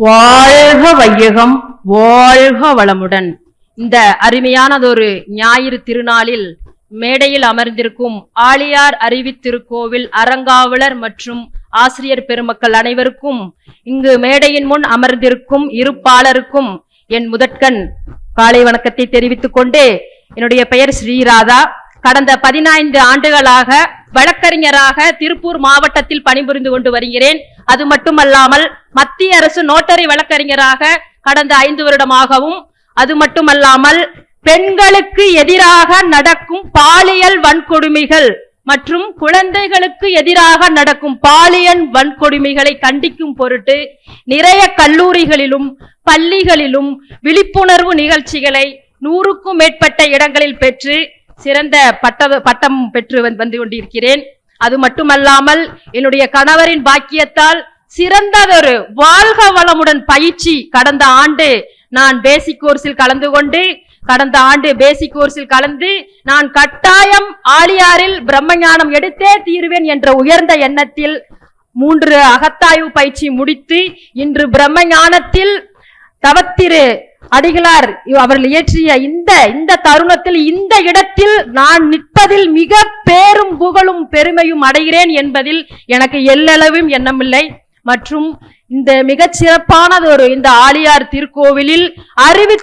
வாழ்க வையகம், வாழ்க வளமுடன். இந்த அருமையானதொரு ஞாயிறு திருநாளில் மேடையில் அமர்ந்திருக்கும் ஆழியார் அறிவித்திருக்கோவில் அறங்காவலர் மற்றும் ஆசிரியர் பெருமக்கள் அனைவருக்கும், இங்கு மேடையின் முன் அமர்ந்திருக்கும் இருப்பாளருக்கும் என் முதற்கண் காலை வணக்கத்தை தெரிவித்துக் கொண்டு, என்னுடைய பெயர் ஸ்ரீராதா. கடந்த 15 ஆண்டுகளாக வழக்கறிஞராக திருப்பூர் மாவட்டத்தில் பணிபுரிந்து கொண்டு வருகிறேன். அது மட்டுமல்லாமல் மத்திய அரசு நோட்டரி வழக்கறிஞராக கடந்த 5 வருடமாகவும், அது மட்டுமல்லாமல் பெண்களுக்கு எதிராக நடக்கும் பாலியல் வன்கொடுமைகள் மற்றும் குழந்தைகளுக்கு எதிராக நடக்கும் பாலியல் வன்கொடுமைகளை கண்டிக்கும் பொருட்டு நிறைய கல்லூரிகளிலும் பள்ளிகளிலும் விழிப்புணர்வு நிகழ்ச்சிகளை 100க்கும் மேற்பட்ட இடங்களில் பெற்று சிறந்த பட்டம் பெற்று வந்து கொண்டிருக்கிறேன். அது மட்டுமல்லாமல் என்னுடைய கணவரின் பாக்கியத்தால் சிறந்ததொரு வாழ்க வளமுடன் பயிற்சி கடந்த ஆண்டு நான் பேசிக் கோர்ஸில் கலந்து கொண்டு, நான் கட்டாயம் ஆழியாரில் பிரம்மஞானம் எடுத்தே தீர்வேன் என்ற உயர்ந்த எண்ணத்தில் 3 அகத்தாய்வு பயிற்சி முடித்து இன்று பிரம்மஞானத்தில் தவத்திரு அடிகளார் அவர்கள் இயற்றிய இந்த தருணத்தில் இந்த இடத்தில் நான் நிற்பதில் மிக பேரும் புகழும் பெருமையும் அடைகிறேன் என்பதில் எனக்கு எல்லளவும் எண்ணமில்லை. மற்றும் இந்த மிகச் சிறப்பானதொரு இந்த ஆழியார் திருக்கோவிலில்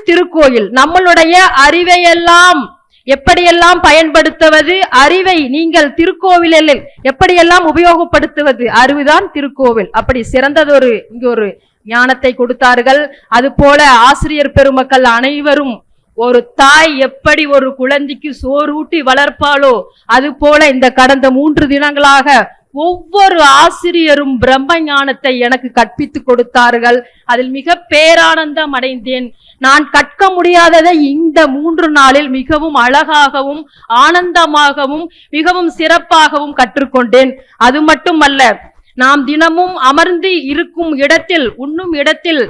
திருக்கோயில் நம்மளுடைய அறிவையெல்லாம் எப்படியெல்லாம் பயன்படுத்துவது, அறிவை நீங்கள் திருக்கோவிலில் எப்படியெல்லாம் உபயோகப்படுத்துவது, அறிவுதான் திருக்கோவில். அப்படி சிறந்ததொரு இங்கு ஒரு ஞானத்தை கொடுத்தார்கள். அது போல ஆசிரியர் பெருமக்கள் அனைவரும், ஒரு தாய் எப்படி ஒரு குழந்தைக்கு சோறூட்டி வளர்ப்பாளோ அது போல இந்த கடந்த 3 தினங்களாக ஒவ்வொரு ஆசிரியரும் பிரம்ம ஞானத்தை எனக்கு கற்பித்து கொடுத்தார்கள். அதில் மிக பேரானந்தம் அடைந்தேன். நான் கற்க முடியாததை இந்த 3 நாளில் மிகவும் அழகாகவும் ஆனந்தமாகவும் மிகவும் சிறப்பாகவும் கற்றுக்கொண்டேன். அது மட்டுமல்ல, நாம் தினமும் அமர்ந்து இருக்கும் இடத்தில் உண்ணும் இடத்தில்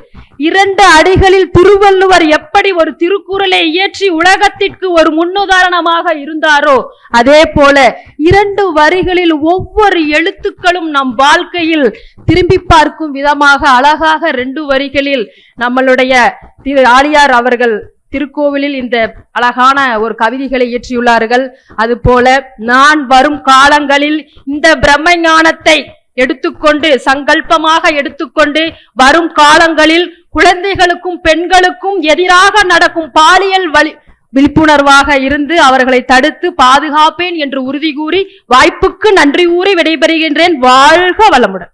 2 அடிகளில் திருவள்ளுவர் எப்படி ஒரு திருக்குறளை இயற்றி உலகத்திற்கு ஒரு முன்னுதாரணமாக இருந்தாரோ, அதே போல 2 வரிகளில் ஒவ்வொரு எழுத்துக்களும் நம் வாழ்க்கையில் திரும்பி பார்க்கும் விதமாக அழகாக 2 வரிகளில் நம்மளுடைய திரு ஆழியார் அவர்கள் திருக்கோவிலில் இந்த அழகான ஒரு கவிதைகளை இயற்றியுள்ளார்கள். அது போல நான் வரும் காலங்களில் இந்த பிரம்ம ஞானத்தை எடுத்துக்கொண்டு சங்கல்பமாக எடுத்துக்கொண்டு வரும் காலங்களில் குழந்தைகளுக்கும் பெண்களுக்கும் எதிராக நடக்கும் பாலியல் விழிப்புணர்வாக இருந்து அவர்களை தடுத்து பாதுகாப்பேன் என்று உறுதி கூறி வாய்ப்புக்கு நன்றி கூறி விடைபெறுகின்றேன். வாழ்க வளமுடன்.